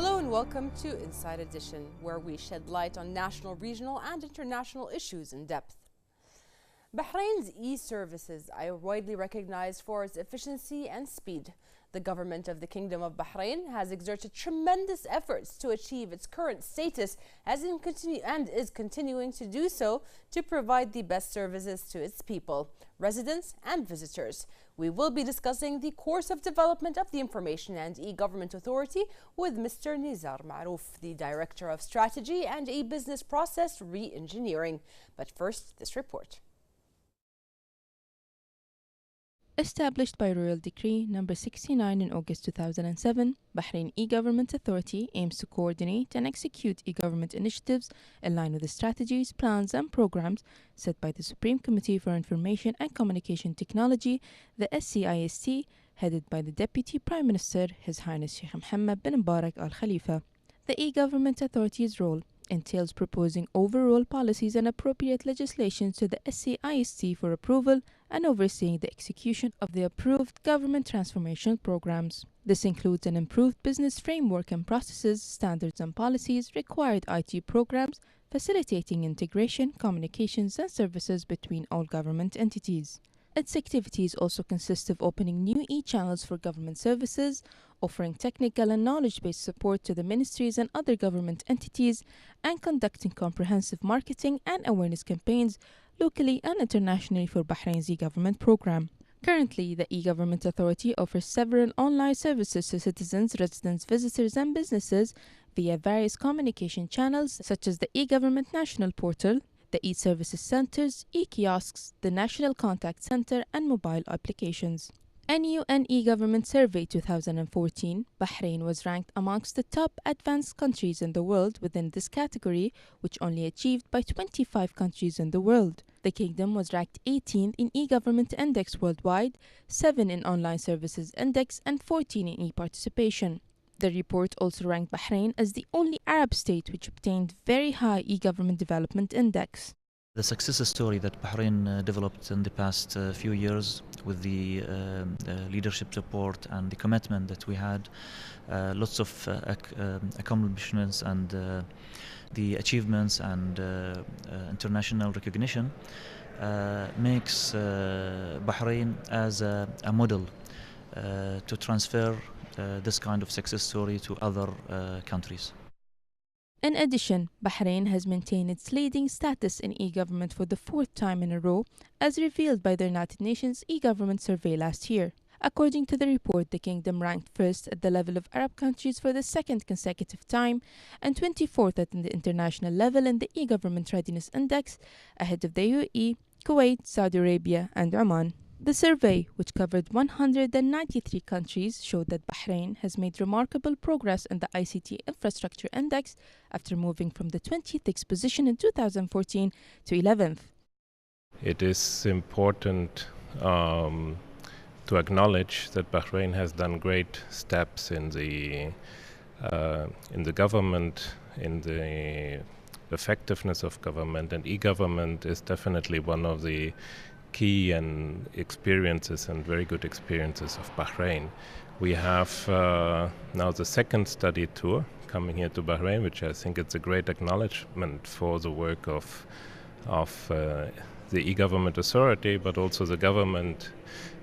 Hello and welcome to Inside Edition, where we shed light on national, regional and international issues in depth. Bahrain's eServices are widely recognized for its efficiency and speed. The government of the Kingdom of Bahrain has exerted tremendous efforts to achieve its current status and is continuing to do so to provide the best services to its people, residents and visitors. We will be discussing the course of development of the Information and eGovernment Authority with Mr. Nezar Maroof, the Director of Strategy and eBusiness Process Re-Engineering. But first, this report. Established by Royal Decree No. 69 in August 2007, Bahrain eGovernment Authority aims to coordinate and execute eGovernment initiatives in line with the strategies, plans and programs set by the Supreme Committee for Information and Communication Technology, the SCIST, headed by the Deputy Prime Minister, His Highness Sheikh Mohammed bin Mubarak Al Khalifa. The eGovernment Authority's role entails proposing overall policies and appropriate legislation to the SCIST for approval and overseeing the execution of the approved government transformation programs. This includes an improved business framework and processes, standards and policies, required IT programs, facilitating integration, communications and services between all government entities. Its activities also consist of opening new e-channels for government services, offering technical and knowledge-based support to the ministries and other government entities, and conducting comprehensive marketing and awareness campaigns locally and internationally for Bahrain's e-government program. Currently, the eGovernment Authority offers several online services to citizens, residents, visitors and businesses via various communication channels such as the eGovernment National Portal, the eServices centers, e-kiosks, the National Contact Center and mobile applications. NUN eGovernment Survey 2014, Bahrain was ranked amongst the top advanced countries in the world within this category, which only achieved by 25 countries in the world. The Kingdom was ranked 18th in eGovernment Index worldwide, 7 in Online Services Index and 14 in e-participation. The report also ranked Bahrain as the only Arab state which obtained very high eGovernment Development Index. The success story that Bahrain developed in the past few years with the leadership support and the commitment that we had, lots of accomplishments and the achievements and international recognition makes Bahrain as a model to transfer this kind of success story to other countries. In addition, Bahrain has maintained its leading status in e-government for the 4th time in a row, as revealed by the United Nations e-government survey last year. According to the report, the Kingdom ranked first at the level of Arab countries for the 2nd consecutive time and 24th at the international level in the e-government readiness index, ahead of the UAE, Kuwait, Saudi Arabia and Oman. The survey, which covered 193 countries, showed that Bahrain has made remarkable progress in the ICT Infrastructure Index after moving from the 26th position in 2014 to 11th. It is important to acknowledge that Bahrain has done great steps in the government, in the effectiveness of government, and e-government is definitely one of the key and experiences and very good experiences of Bahrain. We have now the 2nd study tour coming here to Bahrain, which I think it's a great acknowledgement for the work of the eGovernment Authority, but also the government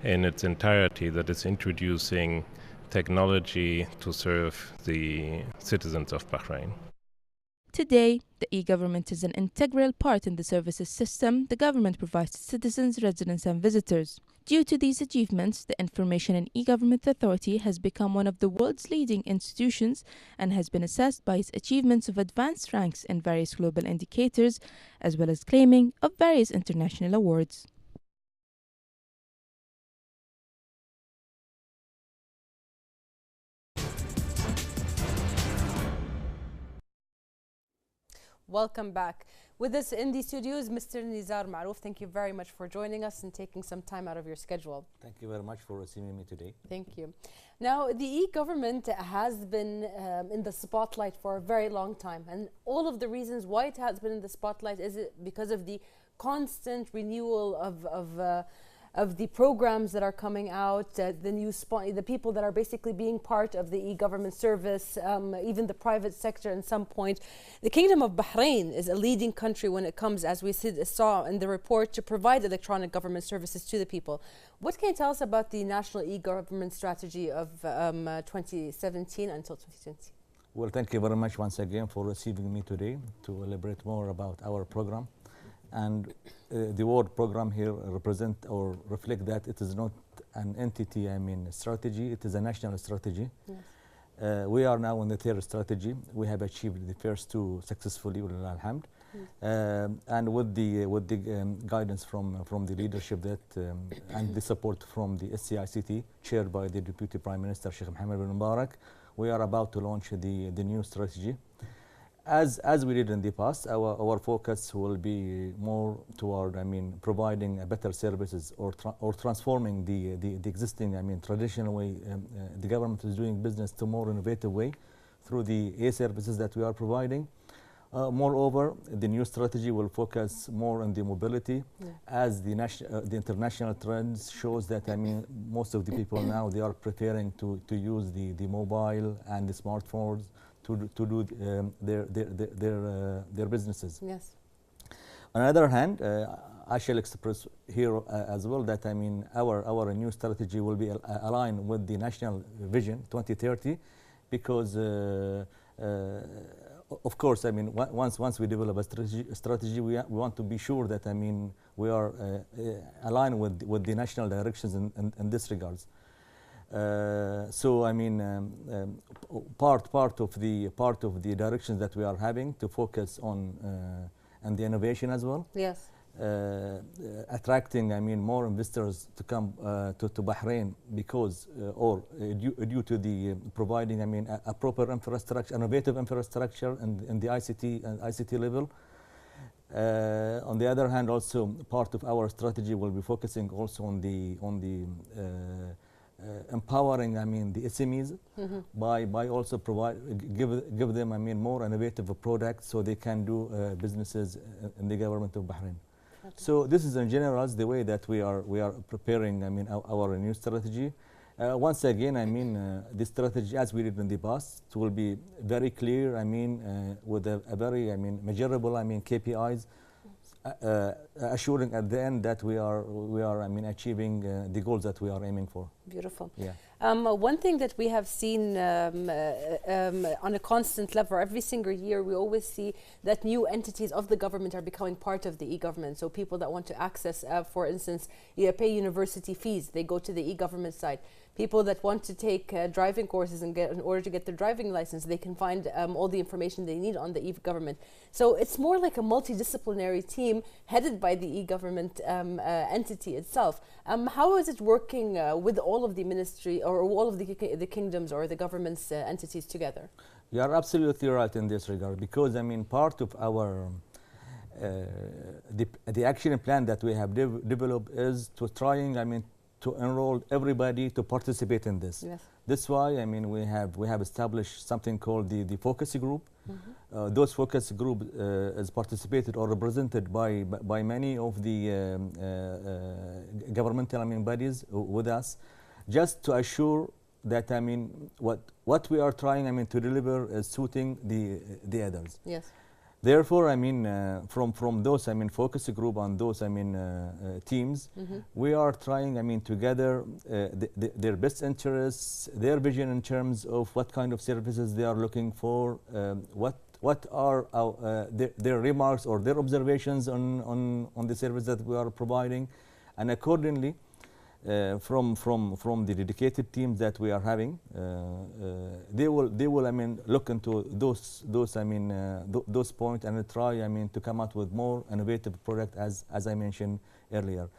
in its entirety that is introducing technology to serve the citizens of Bahrain. Today, the e-government is an integral part in the services system the government provides to citizens, residents and visitors. Due to these achievements, the Information and eGovernment Authority has become one of the world's leading institutions and has been assessed by its achievements of advanced ranks in various global indicators, as well as claiming of various international awards. Welcome back. With us in the studios, Mr. Nezar Maroof. Thank you very much for joining us and taking some time out of your schedule. Thank you very much for receiving me today. Thank you. Now, the e-government has been in the spotlight for a very long time, and all of the reasons why it has been in the spotlight is because of the constant renewal of of the programs that are coming out, the people that are basically being part of the e-government service, even the private sector at some point. The Kingdom of Bahrain is a leading country when it comes, as we saw in the report, to provide electronic government services to the people. What can you tell us about the national e-government strategy of 2017 until 2020? Well, thank you very much once again for receiving me today to elaborate more about our program. And the word program here represent or reflect that it is not an entity, strategy, it is a national strategy. Yes. We are now on the third strategy. We have achieved the first two successfully, alhamd. And with the guidance from the leadership and the support from the SCICT, chaired by the Deputy Prime Minister Sheikh Mohammed bin Mubarak, we are about to launch the new strategy. As we did in the past, our focus will be more toward, providing better services or transforming the existing, traditional way the government is doing business to more innovative way through the eServices that we are providing. Moreover, the new strategy will focus more on the mobility, as the international trends shows that most of the people now they are preferring to use the mobile and the smartphones to do their businesses. Yes. On the other hand, I shall express here as well that our new strategy will be aligned with the national vision 2030, because of course, once we develop a strategy, we want to be sure that we are aligned with the national directions in this regards. So part of the directions that we are having to focus on and the innovation as well. Yes. Attracting more investors to come to Bahrain because due to the providing a proper infrastructure, innovative infrastructure in the ICT level. On the other hand, also part of our strategy will be focusing also on the empowering the SMEs by also give them more innovative products so they can do businesses in the government of Bahrain. So this is in general the way that we are preparing our new strategy. Once again, the strategy as we did in the past will be very clear. With a very measurable KPIs, assuring at the end that we are achieving the goals that we are aiming for. Beautiful. Yeah. One thing that we have seen on a constant level, every single year, we always see that new entities of the government are becoming part of the e-government. So people that want to access, for instance, pay university fees, they go to the e-government site. People that want to take driving courses and in order to get their driving license, they can find all the information they need on the e-government. So it's more like a multidisciplinary team headed by the e-government entity itself. How is it working with all of the ministry or all of the kingdoms or the government's entities together? You are absolutely right in this regard, because part of our the action plan that we have developed is to trying to enroll everybody to participate in this. Yes. That's why we have established something called the focus group. Those focus group is participated or represented by many of the governmental bodies with us, just to assure that what we are trying to deliver is suiting the others. Yes. Therefore, from those focus group on those teams, we are trying to gather their best interests, their vision in terms of what kind of services they are looking for, what are their remarks or their observations on the service that we are providing, and accordingly, from the dedicated teams that we are having, they will look into those points and try to come out with more innovative product as I mentioned earlier.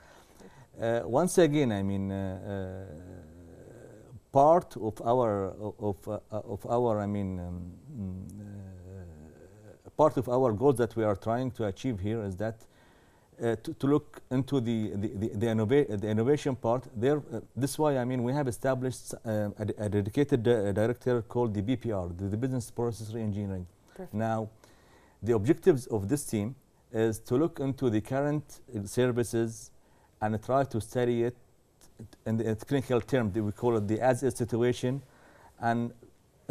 Once again, part of our part of our goals that we are trying to achieve here is that to look into the innovation part. This is why we have established a dedicated director called the BPR, the Business Process Reengineering. Perfect. Now, the objectives of this team is to look into the current services and try to study it in the technical term, we call it the as-is situation, and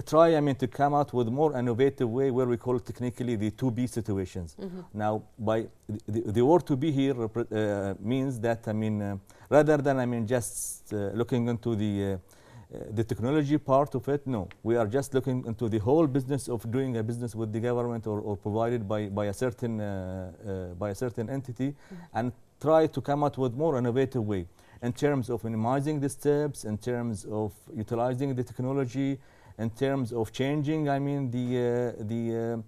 try, to come out with more innovative way where we call it technically the to be situations. Now, by the word to be here means that, rather than, just looking into the technology part of it, no, we are just looking into the whole business of doing a business with the government or provided by a certain entity, and try to come out with more innovative way in terms of minimizing the steps, in terms of utilizing the technology, in terms of changing, the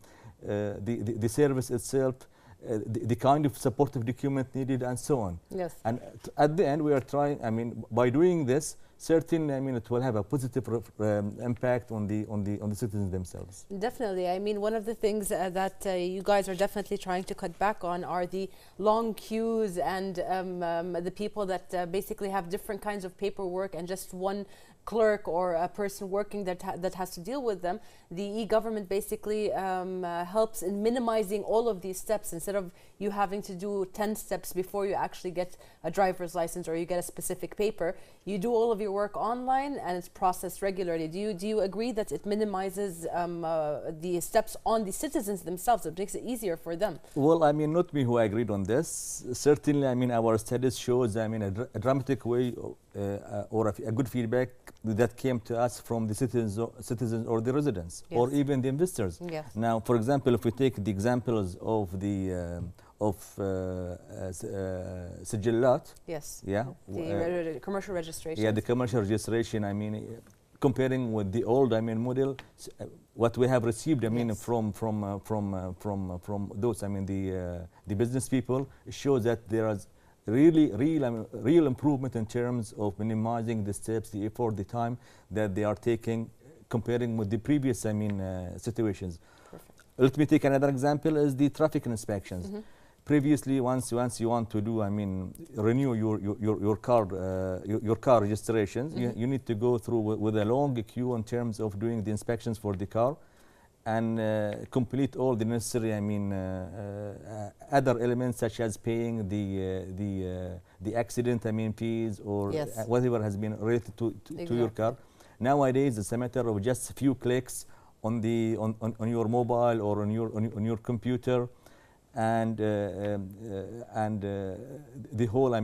service itself, the kind of supportive document needed, and so on. Yes. And at the end, we are trying, by doing this, certainly, it will have a positive impact on the citizens themselves. Definitely. One of the things that you guys are definitely trying to cut back on are the long queues and the people that basically have different kinds of paperwork and just one clerk or a person working that has to deal with them. The e-government basically helps in minimizing all of these steps. Instead of you having to do 10 steps before you actually get a driver's license or you get a specific paper, you do all of your work online and it's processed regularly. Do you agree that it minimizes the steps on the citizens themselves? It makes it easier for them. Well, not me who agreed on this. Certainly, our studies shows, a dramatic way or a good feedback that came to us from the citizens or the residents, yes, or even the investors. Yes. Now, for example, if we take the examples of the سجلات. Yes. Yeah. The commercial registration. Yeah, the commercial registration. Comparing with the old, model, what we have received, yes, from those, the business people, shows that there is real improvement in terms of minimizing the steps, the effort, the time that they are taking, comparing with the previous, situations. Perfect. Let me take another example: is the traffic inspections. Previously, once you want to do, renew your car registrations, you need to go through with a long queue in terms of doing the inspections for the car, and complete all the necessary, other elements such as paying the accident, fees, or yes, whatever has been related to your car. Nowadays, it's a matter of just a few clicks on your mobile or on your computer, and the whole,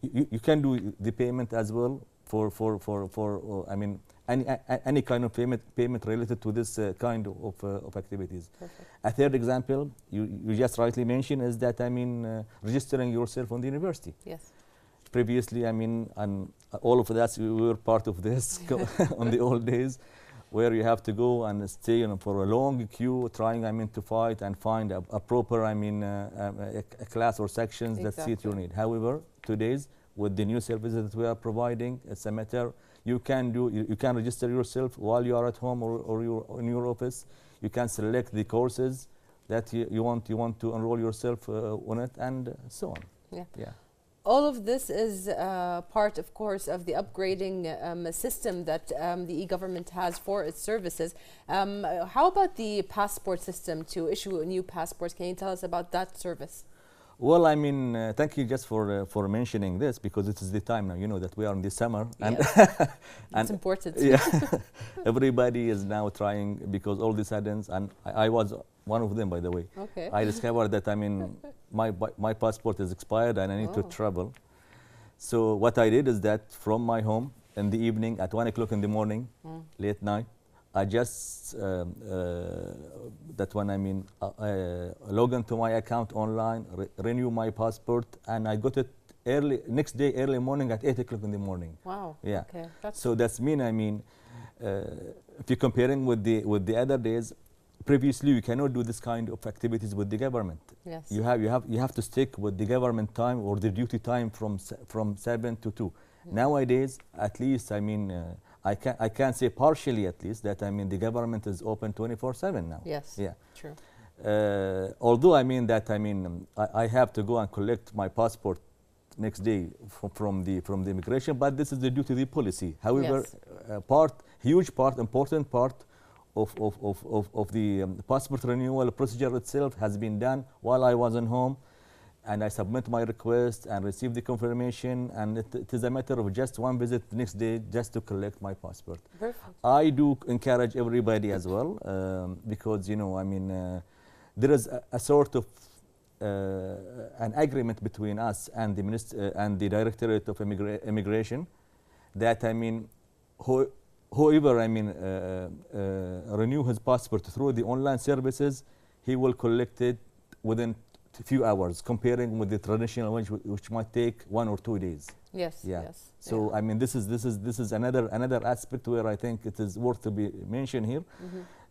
you can do the payment as well for any kind of payment related to this kind of activities. Perfect. A third example you just rightly mentioned is that registering yourself on the university. Yes. Previously, and all of us, we were part of this on the old days, where you have to go and stay for a long queue, trying to fight and find a proper a class or sections that suit your need. However, today's, with the new services that we are providing, it's a matter you can register yourself while you are at home or you're in your office. You can select the courses that you want to enroll yourself on it, and so on. Yeah. All of this is part, of course, of the upgrading system that the e-government has for its services. How about the passport system to issue new passports? Can you tell us about that service? Well, thank you just for mentioning this, because it is the time now, that we are in the summer. And, yes. and it's important. Yeah, everybody is now trying, because all this happens, and I was one of them, by the way. Okay. I discovered that, my passport is expired and I need to travel. So what I did is that from my home in the evening at 1 o'clock in the morning, late night, I just log into my account online, renew my passport, and I got it next day early morning at 8 o'clock in the morning. Wow. Yeah. Okay. So that's if you're comparing with the other days, previously you cannot do this kind of activities with the government. Yes. You have to stick with the government time or the duty time from 7 to 2. Nowadays, at least I can say partially at least that the government is open 24/7 now. Yes. Yeah. True. Although I have to go and collect my passport next day from the immigration, but this is due to the policy. However, yes, important part of the passport renewal procedure itself has been done while I was in home, and I submit my request and receive the confirmation, and it is a matter of just one visit the next day just to collect my passport. Perfect. I do encourage everybody as well, because there is a sort of an agreement between us and the and the Directorate of Immigration that whoever renew his passport through the online services, he will collect it within a few hours, comparing with the traditional one, which might take 1 or 2 days. Yes. Yeah. Yes. So yeah. this is another aspect where I think it is worth to be mentioned here.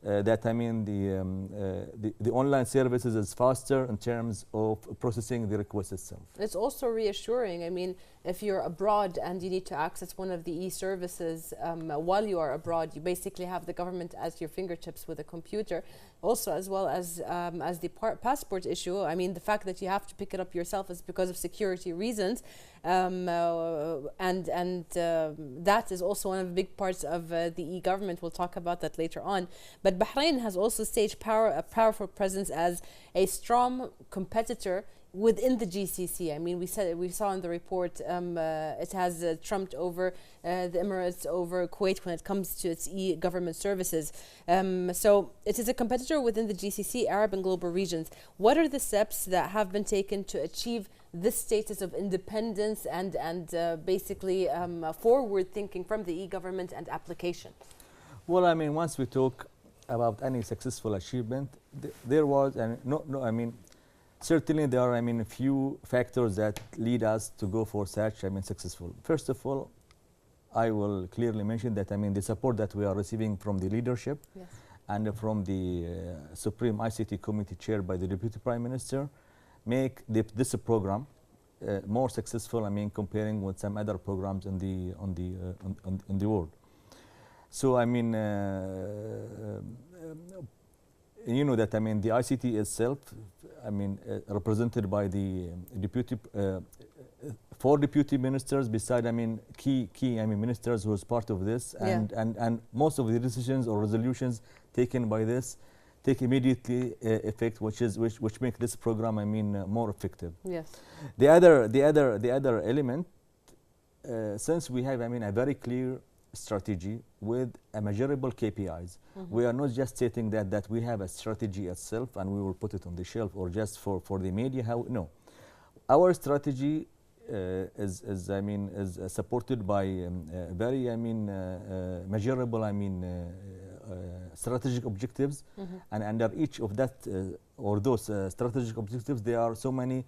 That the online services is faster in terms of processing the request itself. It's also reassuring. I mean, if you're abroad and you need to access one of the e-services while you are abroad, you basically have the government at your fingertips with a computer. Also, as well as the passport issue, I mean, the fact that you have to pick it up yourself is because of security reasons, and that is also one of the big parts of the e-government. We'll talk about that later on. But Bahrain has also staged a powerful presence as a strong competitor within the GCC. I mean, we saw in the report it has trumped over the Emirates, over Kuwait when it comes to its e-government services. So it is a competitor within the GCC, Arab and global regions. What are the steps that have been taken to achieve this status of independence and basically forward thinking from the e-government and application? Well, I mean, once we talk about any successful achievement, there was, certainly there are, a few factors that lead us to go for such, successful. First of all, I will clearly mention that, the support that we are receiving from the leadership, yes, and from the Supreme ICT Committee chaired by the Deputy Prime Minister, make this program more successful, comparing with some other programs in the world. So, you know that, the ICT itself, represented by the deputy, 4 deputy ministers, beside, key ministers who is part of this, and most of the decisions or resolutions taken by this take immediately effect, which make this program, more effective. Yes. The other element, since we have, a very clear strategy with a measurable KPIs. We are not just stating that we have a strategy itself and we will put it on the shelf or just for the media. No, our strategy is supported by very measurable strategic objectives, and under each of that or those strategic objectives, there are so many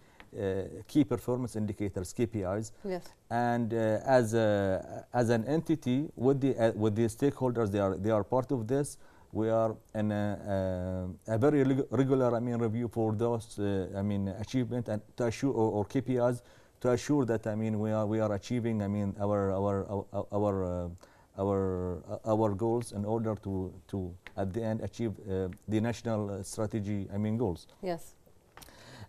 key performance indicators, KPIs. Yes. And as an entity with the stakeholders, they are part of this. We are in a very regular review for those achievement and to assure or KPIs to assure that we are achieving our goals in order to at the end achieve the national strategy goals. Yes.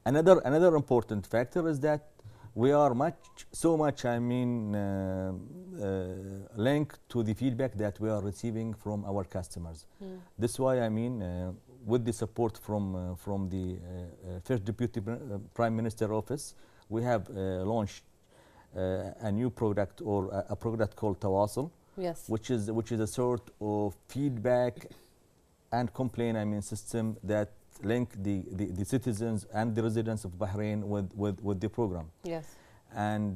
Another important factor is that we are so much linked to the feedback that we are receiving from our customers. This is why with the support from the First Deputy Prime Minister Office, we have launched a new product or a product called Tawasul. Yes. Which is a sort of feedback and complaint system that link the citizens and the residents of Bahrain with the program. Yes. And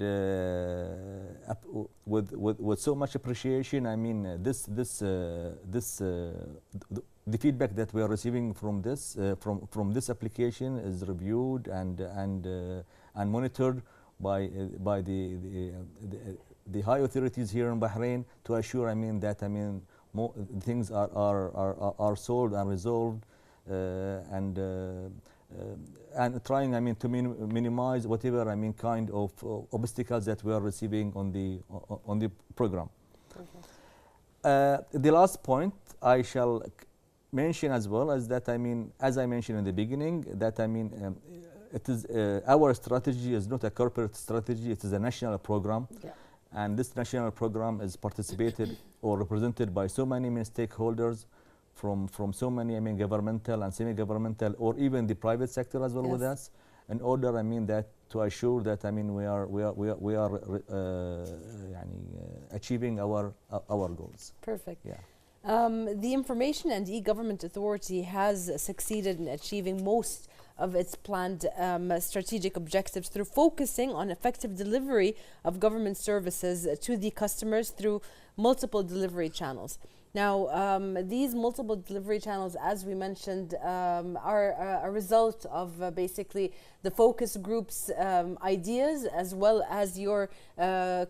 with so much appreciation, the feedback that we are receiving from this application is reviewed and monitored by the high authorities here in Bahrain to assure that more things are solved and resolved. And trying to minimize whatever kind of obstacles that we are receiving on the program. The last point I shall mention as well is that as I mentioned in the beginning, that it is our strategy is not a corporate strategy; it is a national program. Yeah. And this national program is participated or represented by so many stakeholders from so many governmental and semi-governmental or even the private sector as well. Yes. With us, in order that to assure that we are achieving our goals. Perfect. Yeah. The Information and E-Government Authority has succeeded in achieving most of its planned strategic objectives through focusing on effective delivery of government services to the customers through multiple delivery channels. Now, these multiple delivery channels, as we mentioned, are a result of basically the focus group's ideas, as well as your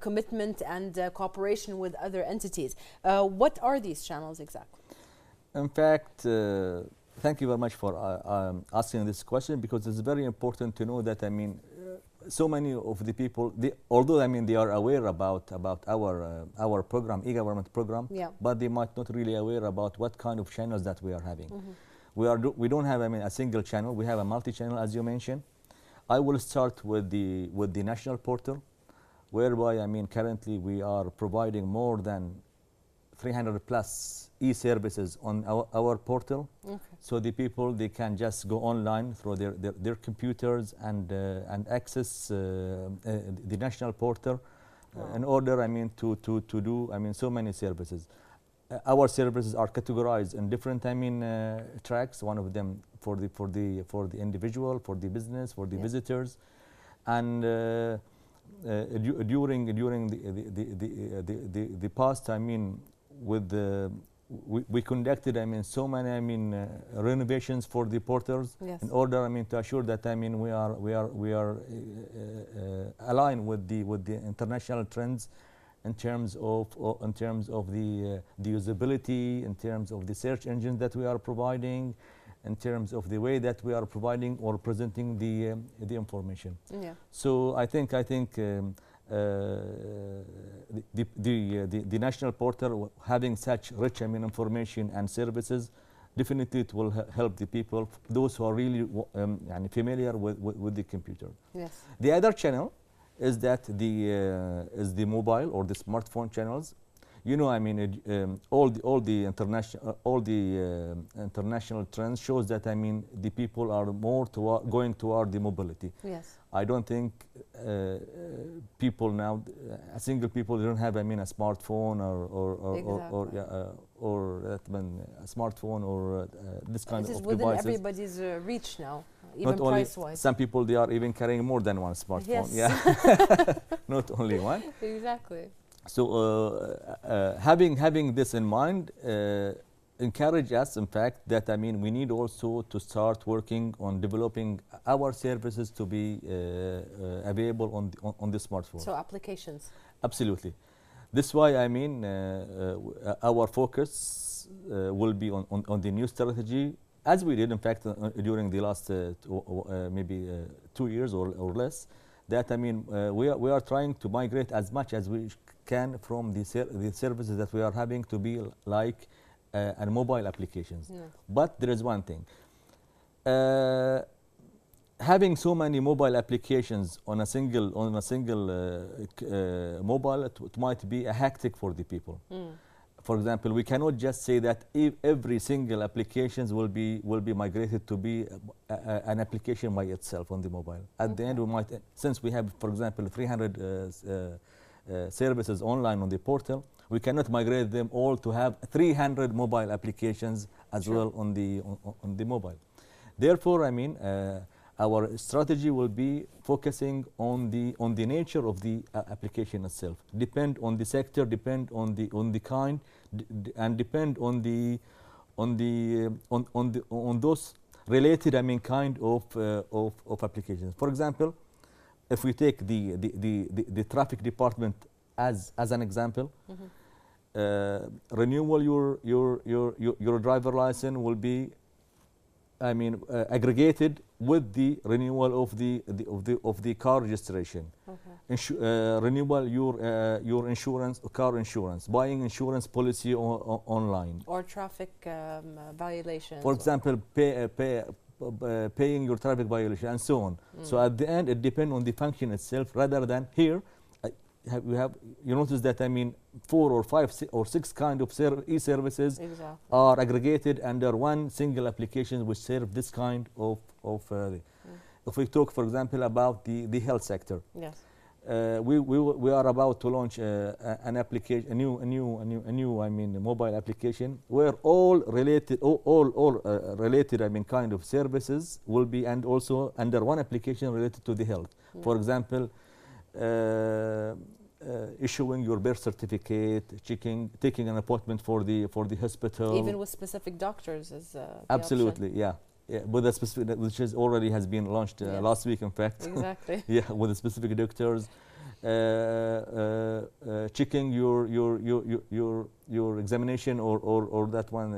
commitment and cooperation with other entities. What are these channels exactly? In fact, thank you very much for asking this question, because it's very important to know that so many of the people, although they are aware about our program, eGovernment program, Yeah. but they might not really aware about what kind of channels that we are having. We don't have a single channel. We have a multi-channel, as you mentioned. I will start with the national portal, whereby currently we are providing more than 300 plus e-services on our portal. Okay. So the people, they can just go online through their computers and access the national portal. Wow. In order to do so many services. Our services are categorized in different tracks. One of them for the individual, for the business, for the visitors, and during the past, with we conducted so many renovations for the portals. Yes. In order to assure that we are aligned with the international trends in terms of the usability, in terms of the search engine that we are providing, in terms of the way that we are providing or presenting the information. Yeah. So I think the national portal, having such rich information and services, definitely it will help the people, those who are really familiar with the computer. Yes. The other channel is that is the mobile or the smartphone channels. All the international trends shows that the people are more going toward the mobility. Yes. I don't think people now, single people don't have a smartphone or a smartphone or this kind of devices. It is within everybody's reach now, even not only price-wise. some people, they are even carrying more than one smartphone. Yes. Yeah. Not only one. Exactly. So having this in mind, encourage us, in fact, that we need also to start working on developing our services to be available on the smartphone. So applications. Absolutely. This is why our focus will be on the new strategy, as we did, in fact, during the last maybe 2 years or less. That we are trying to migrate as much as we can from the services that we are having to be like and mobile applications. Yeah. But there is one thing. Having so many mobile applications on a single mobile, it might be a hectic for the people. For example, we cannot just say that every single applications will be migrated to be an application by itself on the mobile. At the end, we might, since we have, for example, 300 services online on the portal, we cannot migrate them all to have 300 mobile applications as well on the mobile. Therefore, our strategy will be focusing on the nature of the application itself. Depend on the sector, depend on the kind, and depend on those related kind of applications. For example, if we take the traffic department as an example, renewal your driver license will be aggregated with the renewal of the car registration. Okay. Renewal your insurance, car insurance, buying insurance policy online, or traffic violations. For example, paying your traffic violation and so on. So at the end, it depends on the function itself rather than here. You notice that 4 or 5 or 6 kind of e-services are aggregated under one single application which serve this kind of if we talk, for example, about the health sector, Yes. we are about to launch an application, a new I mean, mobile application where all related, related, I mean, kind of services will be, and also under one application related to the health. For example, issuing your birth certificate, taking an appointment for the hospital. Even with specific doctors is absolutely, yeah. Yeah, with a specific, which is already has been launched last week, in fact. Exactly. Yeah, with the specific doctors, checking your examination or that one,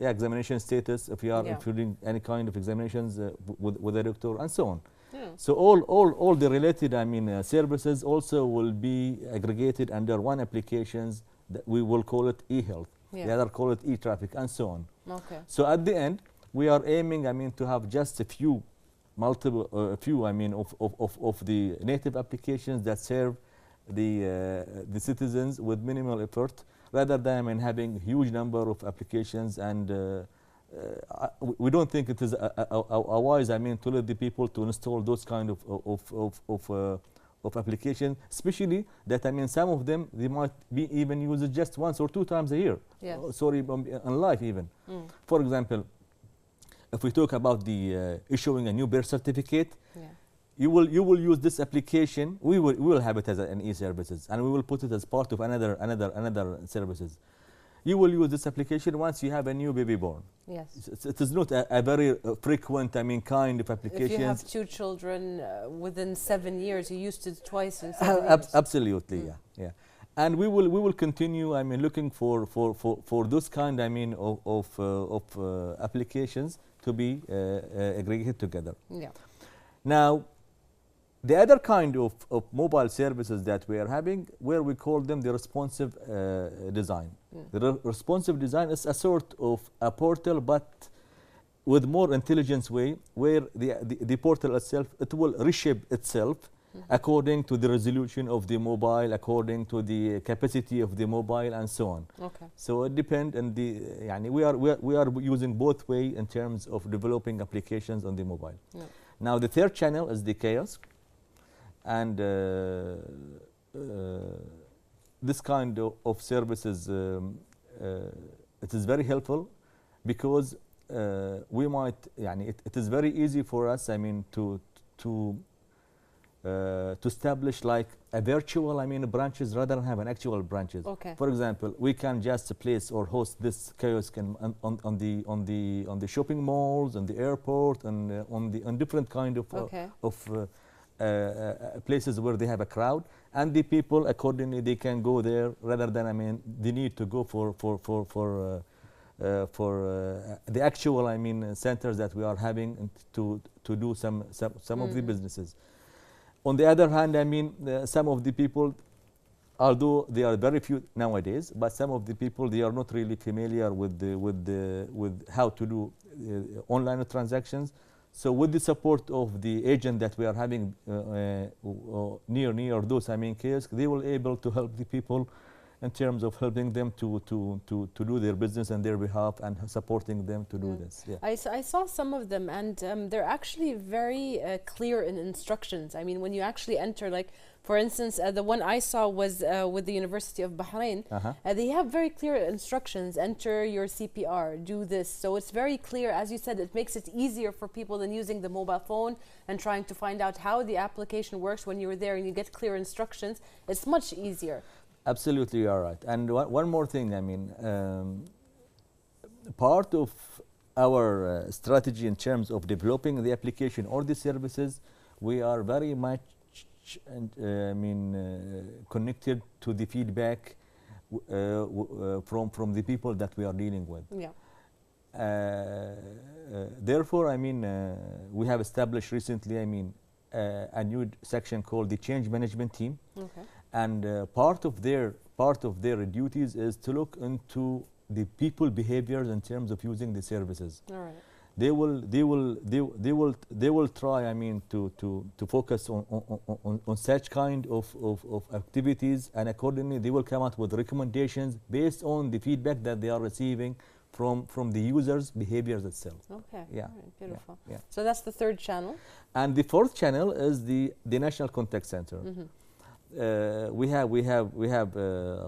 examination status if you are doing any kind of examinations with a doctor and so on. Yeah. So all the related, I mean, services also will be aggregated under one applications that we will call it e-health. Yeah. The other call it e-traffic and so on. Okay. So at the end, we are aiming, I mean, to have just a few, I mean, of the native applications that serve the citizens with minimal effort, rather than, I mean, having huge number of applications. And we don't think it is a wise, I mean, to let the people to install those kind of applications, especially that, I mean, some of them they might be even used just once or two times a year. Yes. Sorry, in life even. For example, if we talk about the issuing a new birth certificate, you will use this application. We will have it as an e-services, and we will put it as part of another services. You will use this application once you have a new baby born. Yes. It is not a very frequent, I mean, kind of application. If you have two children within 7 years, you used it twice in 7 years. Absolutely, yeah. And we will continue, I mean, looking for those kind, I mean, of applications to be aggregated together. Yeah. Now, the other kind of mobile services that we are having, where we call them the responsive design. The responsive design is a sort of a portal, but with more intelligence way, where the portal itself, it will reshape itself according to the resolution of the mobile, according to the capacity of the mobile, and so on. Okay. So it depends, and we are using both way in terms of developing applications on the mobile. Yeah. Now the third channel is the kiosk, and this kind of services, it is very helpful because we might, it is very easy for us, I mean, to establish like a virtual, I mean, branches rather than have an actual branches. Okay. For example, we can just place or host this kiosk on the shopping malls, on the airport, and on different kind of places where they have a crowd, and the people accordingly they can go there rather than, I mean, they need to go for the actual, I mean, centers that we are having to do some of the businesses. On the other hand, I mean, some of the people, although they are very few nowadays, but some of the people, they are not really familiar with how to do online transactions. So with the support of the agent that we are having near those, I mean, kiosks, they will able to help the people in terms of helping them to do their business on their behalf and supporting them to do this. Yeah. I saw some of them, and they're actually very clear in instructions. I mean, when you actually enter, like, for instance, the one I saw was with the University of Bahrain. They have very clear instructions. Enter your CPR, do this. So it's very clear. As you said, it makes it easier for people than using the mobile phone and trying to find out how the application works. When you're there and you get clear instructions, it's much easier. Absolutely, you are right. And one more thing, I mean, part of our strategy in terms of developing the application or the services, we are very much connected to the feedback from the people that we are dealing with. Yeah. Therefore, I mean, we have established recently, I mean, a new section called the Change Management Team. Okay. And part of their duties is to look into the people behaviors in terms of using the services. All right. They will try, I mean, to focus on such kind of activities, and accordingly they will come out with recommendations based on the feedback that they are receiving from the users' behaviors itself. Okay. Yeah. All right, beautiful. Yeah. So that's the third channel. And the fourth channel is the National Contact Center. We have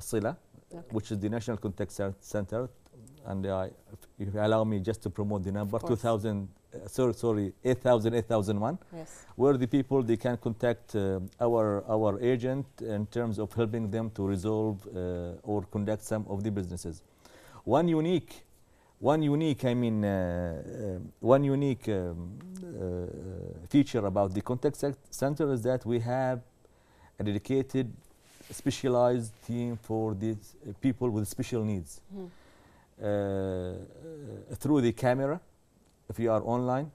Sila, which is the National Contact Center, and if you allow me just to promote the number, 8001, Yes. where the people, they can contact our agent in terms of helping them to resolve or conduct some of the businesses. One unique feature about the contact center is that we have a dedicated, specialized team for these people with special needs. Through the camera, if you are online,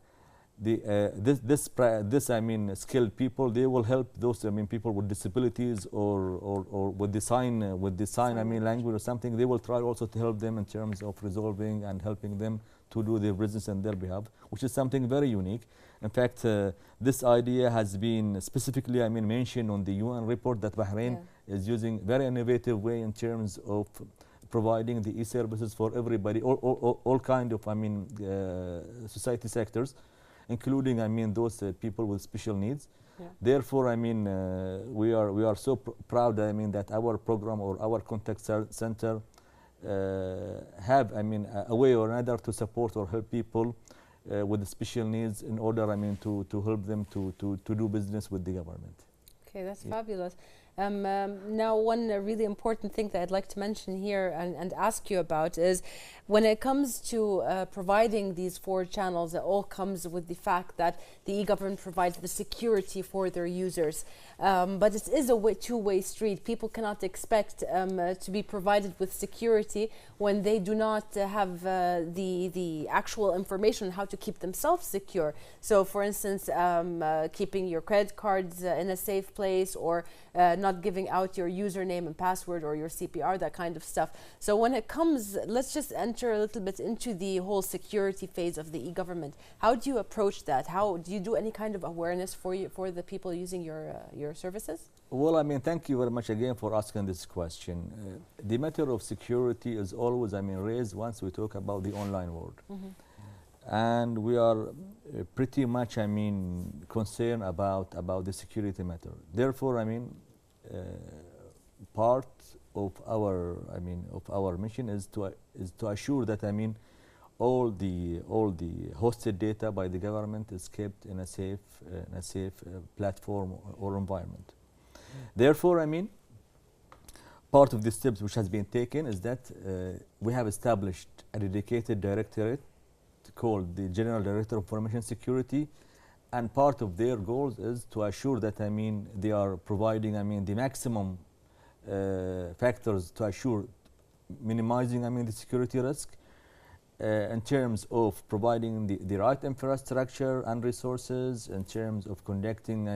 skilled people, they will help those people with disabilities or with the sign language or something. They will try also to help them in terms of resolving and helping them to do their business on their behalf, which is something very unique. In fact, this idea has been specifically mentioned on the UN report that Bahrain is using very innovative way in terms of providing the e-services for everybody, all kind of society sectors, including those people with special needs. Yeah. Therefore, we are so proud that our program or our contact center have a way or another to support or help people with special needs in order to help them to do business with the government. Okay, that's fabulous. Now, one really important thing that I'd like to mention here and ask you about is when it comes to providing these 4 channels, it all comes with the fact that the e-government provides the security for their users. But it is a two-way street. People cannot expect to be provided with security when they do not have the actual information on how to keep themselves secure. So, for instance, keeping your credit cards in a safe place, or not giving out your username and password or your CPR, that kind of stuff. So when it comes, let's just enter a little bit into the whole security phase of the e-government. How do you approach that? How do you do any kind of awareness for the people using your services? Well, thank you very much again for asking this question. The matter of security is always raised once we talk about the online world. And we are pretty much concerned about the security matter. Therefore, part of our mission is to assure that all the hosted data by the government is kept in a safe platform or environment. Therefore, part of the steps which has been taken is that we have established a dedicated directorate called the General Director of Information Security, and part of their goals is to assure that they are providing the maximum factors to assure minimizing the security risk in terms of providing the right infrastructure and resources, in terms of conducting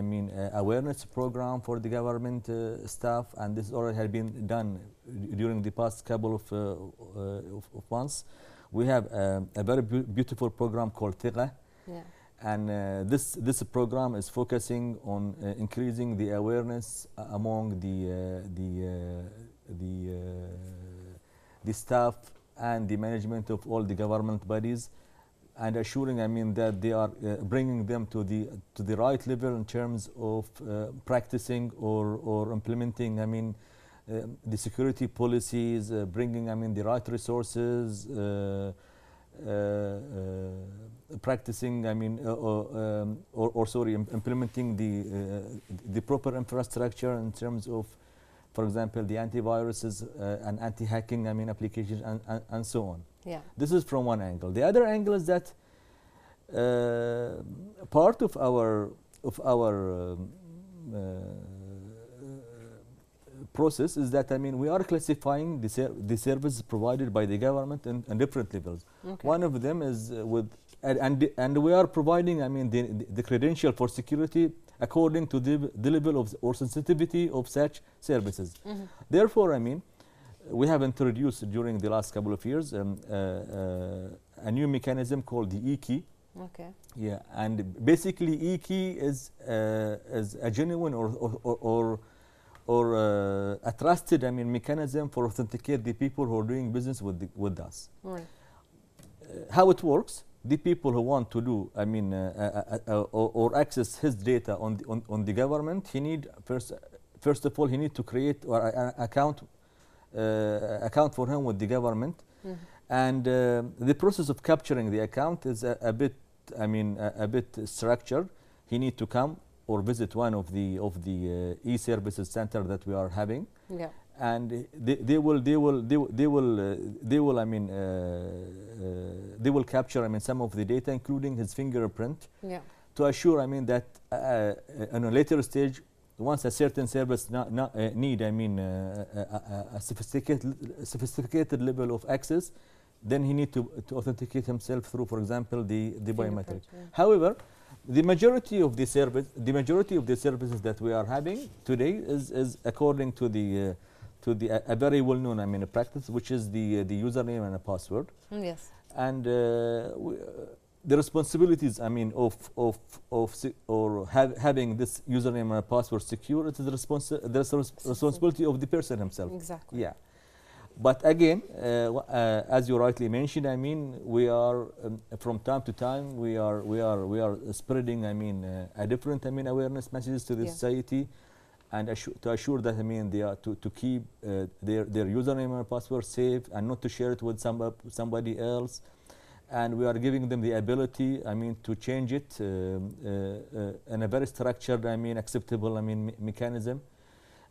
awareness program for the government staff, and this already has been done during the past couple of months. We have a very beautiful program called Thiqa. Yeah. And this program is focusing on increasing the awareness among the staff and the management of all the government bodies, and assuring that they are bringing them to the right level in terms of practicing or implementing the security policies, bringing the right resources, practicing implementing the proper infrastructure in terms of, for example, the antiviruses and anti-hacking applications and so on. Yeah. This is from one angle. The other angle is that part of our process is that we are classifying the services provided by the government in different levels. Okay. One of them is and we are providing the credential for security according to the level of or sensitivity of such services. Therefore, we have introduced during the last couple of years a new mechanism called the e-key. Okay. Yeah, and basically e-key is a genuine or a trusted mechanism for authenticate the people who are doing business with us. Right. how it works, the people who want to do, I mean, or access his data on the government, he need first of all, he need to create or an account for him with the government. And the process of capturing the account is a bit, I mean, a bit structured. He need to come or visit one of the eServices center that we are having. Yeah. And they will I mean they will capture, I mean, some of the data, including his fingerprint, to assure, I mean, that on a later stage, once a certain service need, I mean, a sophisticated level of access, then he need to authenticate himself through, for example, the biometric. However, the majority of the services that we are having today is according to a very well-known, I mean, a practice, which is the username and a password. Yes. And the responsibilities, I mean, having this username and a password secure, it is the responsibility of the person himself. Exactly. Yeah. But again, as you rightly mentioned, I mean, we are from time to time we are spreading, I mean, a different, I mean, awareness messages to the society, and to assure that, I mean, they are to keep their username and password safe and not to share it with somebody else. And we are giving them the ability, I mean, to change it in a very structured, I mean, acceptable, I mean, mechanism.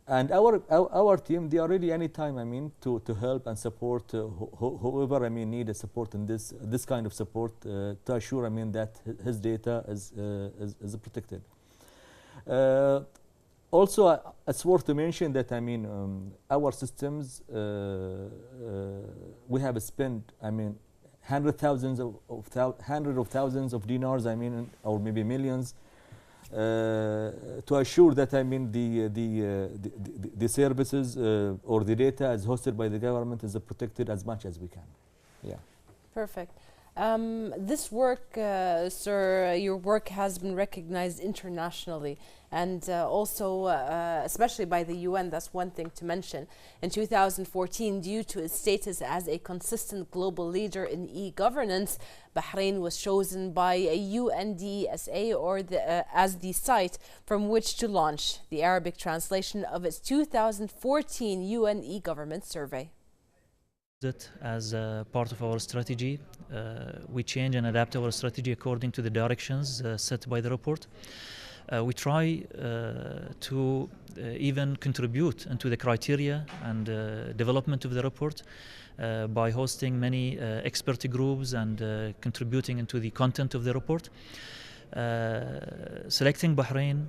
And our team, they are ready anytime, I mean, to help and support whoever, I mean, need a support in this kind of support to assure, I mean, that his data is protected. Also, it's worth to mention that, I mean, our systems, we have spent, I mean, hundreds of thousands of dinars, I mean, or maybe millions, to assure that, I mean, the services or the data as hosted by the government is protected as much as we can. Yeah. Perfect. This work, sir, your work has been recognized internationally, and also especially by the UN. That's one thing to mention. In 2014, due to its status as a consistent global leader in e-governance, Bahrain was chosen by a UNDSA as the site from which to launch the Arabic translation of its 2014 UN e-government survey. As a part of our strategy, we change and adapt our strategy according to the directions set by the report. We try to even contribute into the criteria and development of the report by hosting many expert groups and contributing into the content of the report. Selecting Bahrain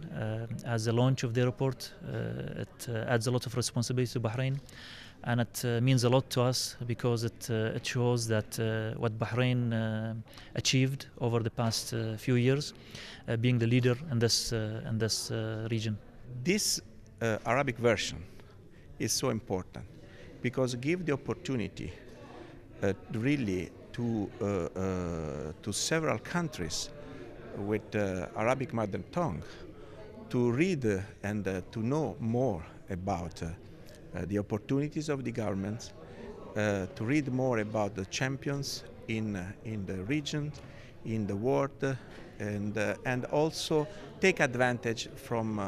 as the launch of the report, it adds a lot of responsibility to Bahrain. And it means a lot to us because it shows that what Bahrain achieved over the past few years, being the leader in this region. This Arabic version is so important because it gives the opportunity really to several countries with Arabic mother tongue to read and to know more about the opportunities of the government, to read more about the champions in the region, in the world, and also take advantage from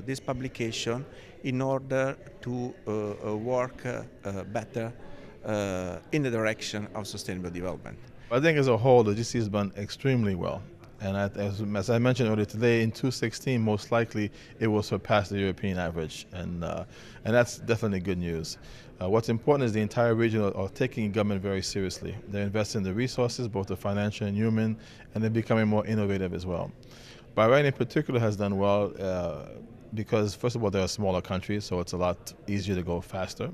this publication in order to work better in the direction of sustainable development. I think as a whole, the GC has done extremely well. And as I mentioned earlier today, in 2016, most likely it will surpass the European average, and that's definitely good news. What's important is the entire region are taking government very seriously. They're investing in the resources, both the financial and human, and they're becoming more innovative as well. Bahrain in particular has done well because, first of all, they're a smaller country, so it's a lot easier to go faster.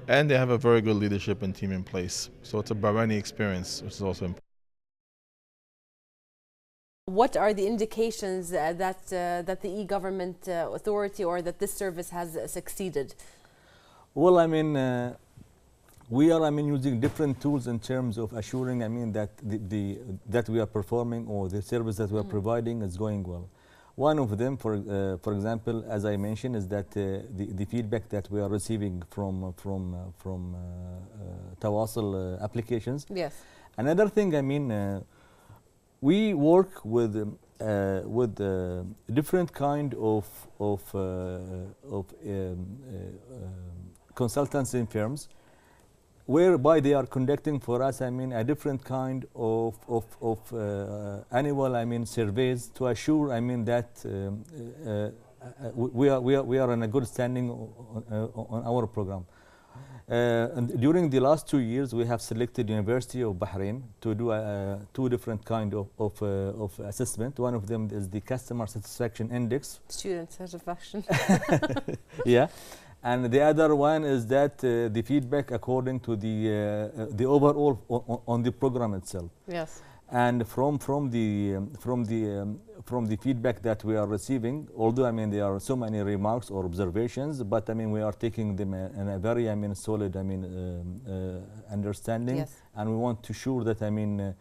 And they have a very good leadership and team in place. So it's a Bahraini experience, which is also important. What are the indications that the e-government authority or that this service has succeeded? Well, I mean, we are, I mean, using different tools in terms of assuring, I mean, that that we are performing or the service that we are providing is going well. One of them, for example, as I mentioned, is that the feedback that we are receiving from Tawasul applications. Yes. Another thing, I mean, we work with different kind of consultancy firms, whereby they are conducting for us, I mean, a different kind of annual, I mean, surveys to assure, I mean, that we are in a good standing on our program. And during the last 2 years, we have selected University of Bahrain to do two different kind of assessment. One of them is the Customer Satisfaction Index. Student satisfaction. Yeah. And the other one is that the feedback according to the overall on the program itself. Yes. And from the feedback that we are receiving, although I mean there are so many remarks or observations, but I mean we are taking them in a very, I mean, solid, I mean, understanding. Yes. And we want to sure that I mean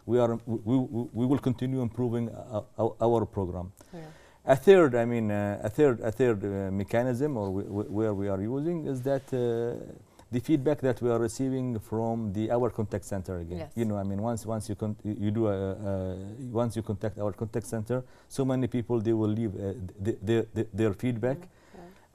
we will continue improving our program. Yeah. A third, I mean, a third mechanism, or where we are using, is that the feedback that we are receiving from our contact center again. Yes. You know, I mean, once you contact our contact center, so many people, they will leave their feedback.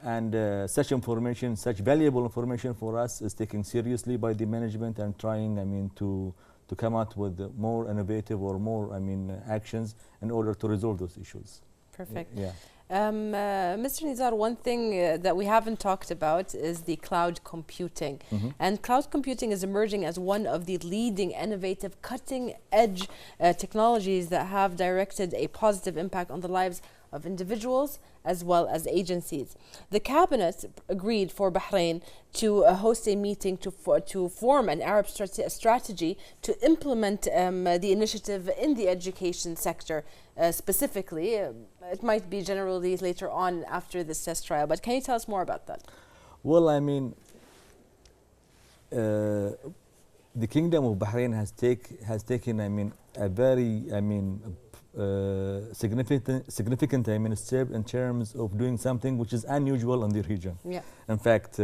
And such information, such valuable information for us, is taken seriously by the management and trying, I mean, to come out with more innovative or more, I mean, actions in order to resolve those issues. Perfect. Yeah. Mr. Nezar, one thing that we haven't talked about is the cloud computing. Mm-hmm. And cloud computing is emerging as one of the leading, innovative, cutting-edge technologies that have directed a positive impact on the lives of individuals as well as agencies. The cabinet agreed for Bahrain to host a meeting to form an Arab strategy to implement the initiative in the education sector specifically. It might be generally later on after this test trial, but can you tell us more about that? Well, I mean, the Kingdom of Bahrain has taken, I mean, a very, I mean, significant, I mean, step in terms of doing something which is unusual in the region. Yeah. In fact,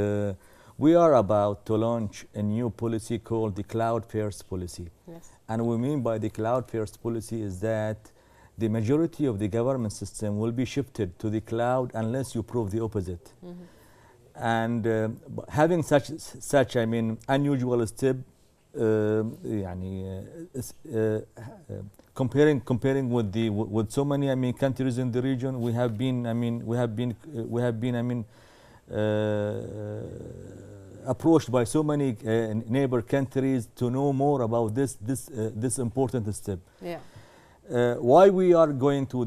we are about to launch a new policy called the Cloud First Policy. Yes. And what we mean by the Cloud First Policy is that the majority of the government system will be shifted to the cloud unless you prove the opposite. Mm-hmm. And having such, I mean, unusual step, comparing with so many, I mean, countries in the region, we have been approached by so many neighbor countries to know more about this important step. Yeah. Why we are going to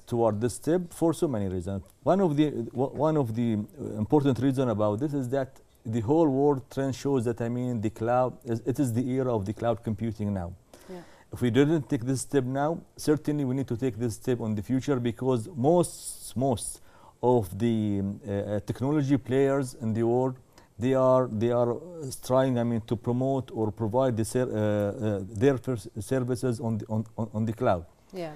toward this step? For so many reasons. One of the important reason about this is that the whole world trend shows that, I mean, the cloud it is the era of the cloud computing now. Yeah. If we didn't take this step now, certainly we need to take this step in the future, because most of the technology players in the world, they are trying, I mean, to promote or provide their services on the cloud. Yeah.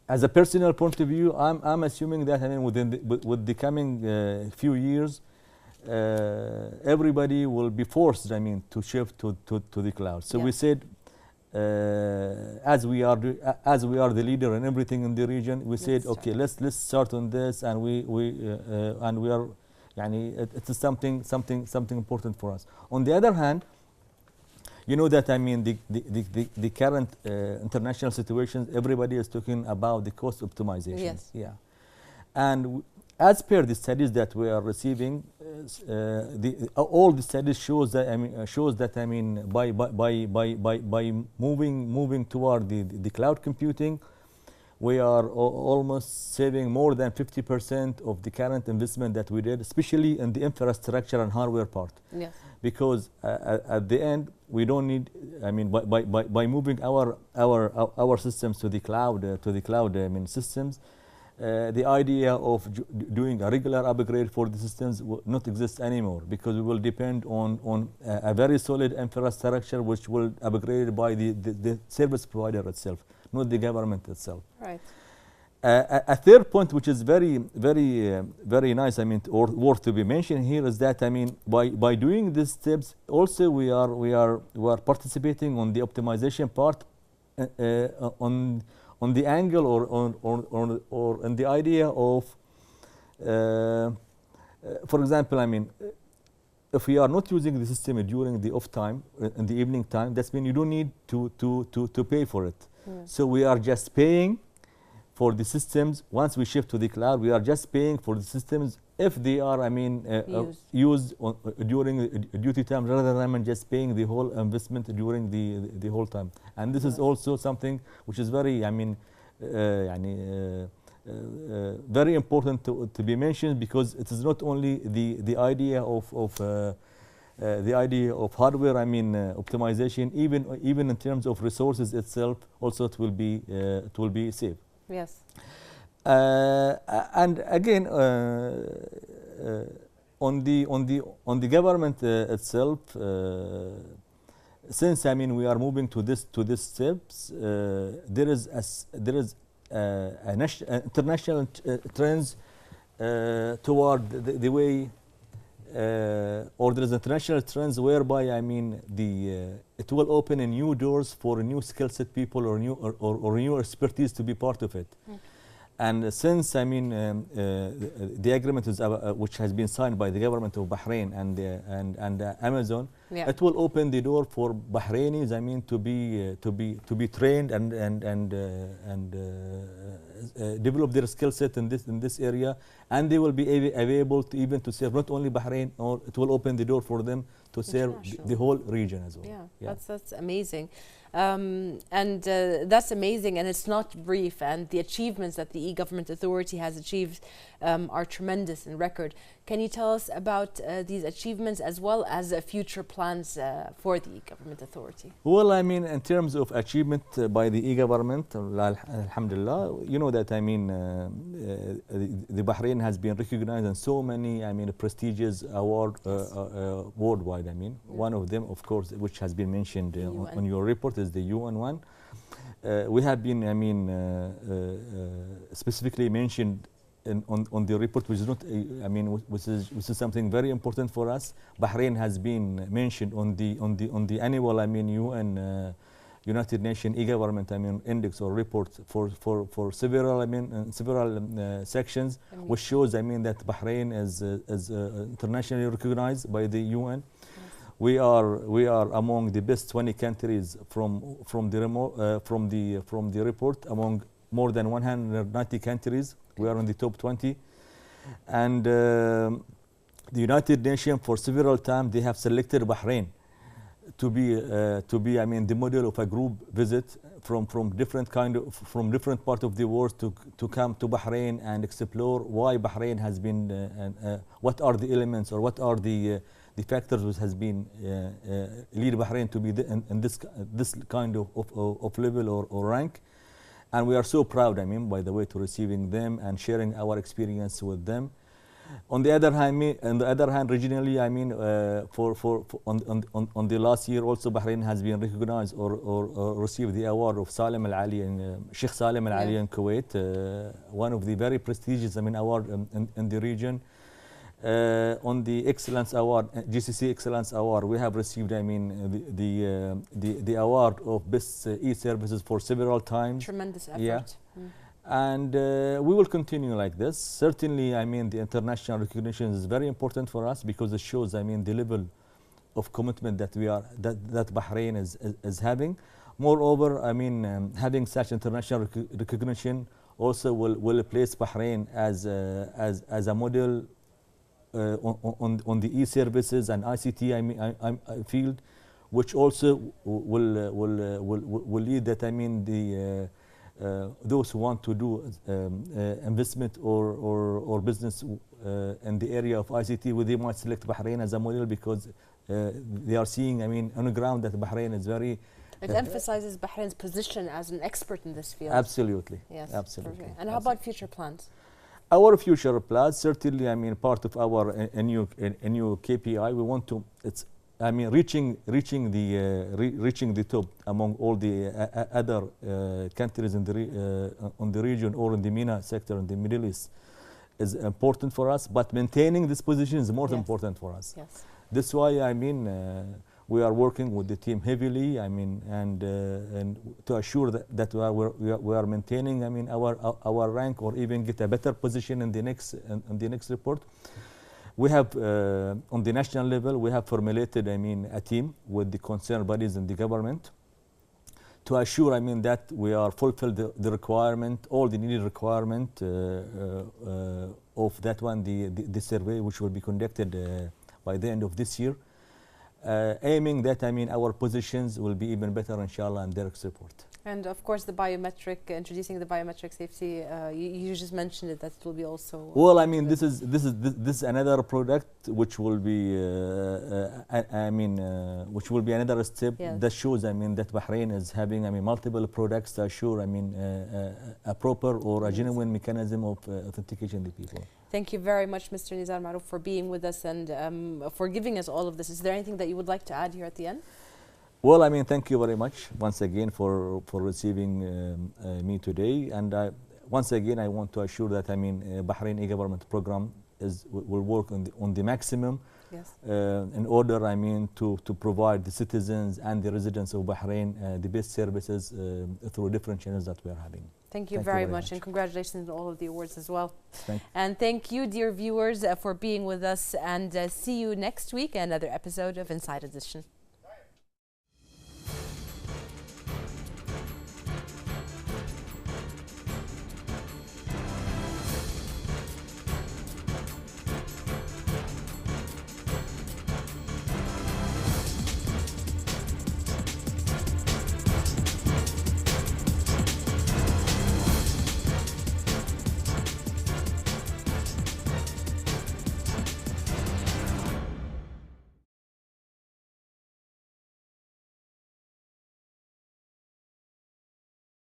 As a personal point of view, I'm assuming that, I mean, with the coming few years, everybody will be forced, I mean, to shift to the cloud. So we said, as we are the leader in everything in the region, we said, okay, let's start on this, and we are, it is something important for us. On the other hand, you know that, I mean, the current international situations, everybody is talking about the cost optimization. Yes. Yeah. And as per the studies that we are receiving, all the studies shows that, I mean, by moving toward the cloud computing, we are almost saving more than 50% of the current investment that we did, especially in the infrastructure and hardware part. Yes. Because at the end, we don't need, I mean, by moving our systems to the cloud, I mean, systems, the idea of doing a regular upgrade for the systems will not exist anymore, because we will depend on a very solid infrastructure which will upgrade by the service provider itself, not the government itself. Right. A third point, which is very nice, I mean, or worth to be mentioned here, is that, I mean, by doing these steps, also we are participating on the optimization part, on the angle or on the idea of, for example, I mean, if we are not using the system during the off time, in the evening time, that means you don't need to pay for it. So we are just paying for the systems. Once we shift to the cloud, we are just paying for the systems if they are, I mean, used during duty time, rather than just paying the whole investment during the whole time. And this is also something which is very, I mean, very important to be mentioned, because it is not only the idea of the idea of hardware, I mean, optimization, even in terms of resources itself, also it will be safe. Yes. And again, on the government itself, since, I mean, we are moving to this steps, there is international trends toward the way, or there is international trends whereby, I mean, it will open a new doors for new skill set people or new expertise to be part of it. And since, I mean, the agreement is which has been signed by the government of Bahrain and Amazon, it will open the door for Bahrainis, I mean, to be trained and develop their skill set in this area, and they will be able to even to serve not only Bahrain, or it will open the door for them to serve the whole region as well. Yeah. That's amazing. That's amazing, and it's not brief, and the achievements that the eGovernment Authority has achieved are tremendous in record. Can you tell us about these achievements as well as future plans for the eGovernment Authority? Well, I mean, in terms of achievement by the eGovernment, alhamdulillah, you know that, I mean, the Bahrain has been recognized in so many, I mean, prestigious awards worldwide. I mean, one of them, of course, which has been mentioned on your report, is the UN one. We have been, I mean, specifically mentioned on the report, which is not, I mean, which is something very important for us. Bahrain has been mentioned on the annual, I mean, UN United Nations eGovernment, I mean, index or report for several, I mean, several sections, which shows, I mean, that Bahrain is internationally recognized by the UN. We are among the best 20 countries from the report, among more than 190 countries. We are in the top 20, and the United Nations, for several times, they have selected Bahrain to be I mean, the model of a group visit from different part of the world to come to Bahrain and explore why Bahrain has been, what are the elements or what are the factors which has been lead Bahrain to be in this kind of level or rank. And we are so proud, I mean, by the way, to receiving them and sharing our experience with them. On the other hand, regionally, I mean, on the last year also, Bahrain has been recognized or received the award of Salim Al Ali in Sheikh Salim Al Ali in Kuwait, one of the very prestigious, I mean, award in the region. On the Excellence Award, GCC Excellence Award, we have received, I mean, the award of Best eServices for several times. Tremendous effort. Yeah. And we will continue like this. Certainly, I mean, the international recognition is very important for us, because it shows, I mean, the level of commitment that that Bahrain is having. Moreover, I mean, having such international recognition also will place Bahrain as a model on the e-services and ICT, I mean, field, which also will lead that, I mean, those who want to do investment or business in the area of ICT, they might select Bahrain as a model, because they are seeing, I mean, on the ground, that Bahrain is very. It emphasizes Bahrain's position as an expert in this field. Absolutely. Yes. Absolutely. And how about future plans? Our future plans, certainly, I mean, part of our new KPI, we want to, I mean, reaching the top among all the other countries in on the region or in the MENA sector in the Middle East is important for us. But maintaining this position is more important for us. Yes. That's why I mean we are working with the team heavily. I mean, and to assure that we are maintaining. I mean, our rank or even get a better position in the next report. We have, on the national level, we have formulated, I mean, a team with the concerned bodies in the government to assure, I mean, that we are fulfill the requirement, all the needed requirement of that one, the survey, which will be conducted by the end of this year, aiming that, I mean, our positions will be even better, inshallah, in the next report. And of course, the biometric, introducing the biometric safety, you just mentioned it, that it will be also. Well, I mean, this is another product which will be, which will be another step that shows, I mean, that Bahrain is having, I mean, multiple products to assure, I mean, a proper or a genuine mechanism of authentication the people. Thank you very much, Mr. Nezar Maroof, for being with us and for giving us all of this. Is there anything that you would like to add here at the end? Well, I mean, thank you very much once again for receiving me today. And once again, I want to assure that, I mean, Bahrain eGovernment program will work on the maximum in order, I mean, to provide the citizens and the residents of Bahrain the best services through different channels that we are having. Thank you very much, and congratulations on all of the awards as well. And thank you, dear viewers, for being with us, and see you next week, another episode of Inside Edition.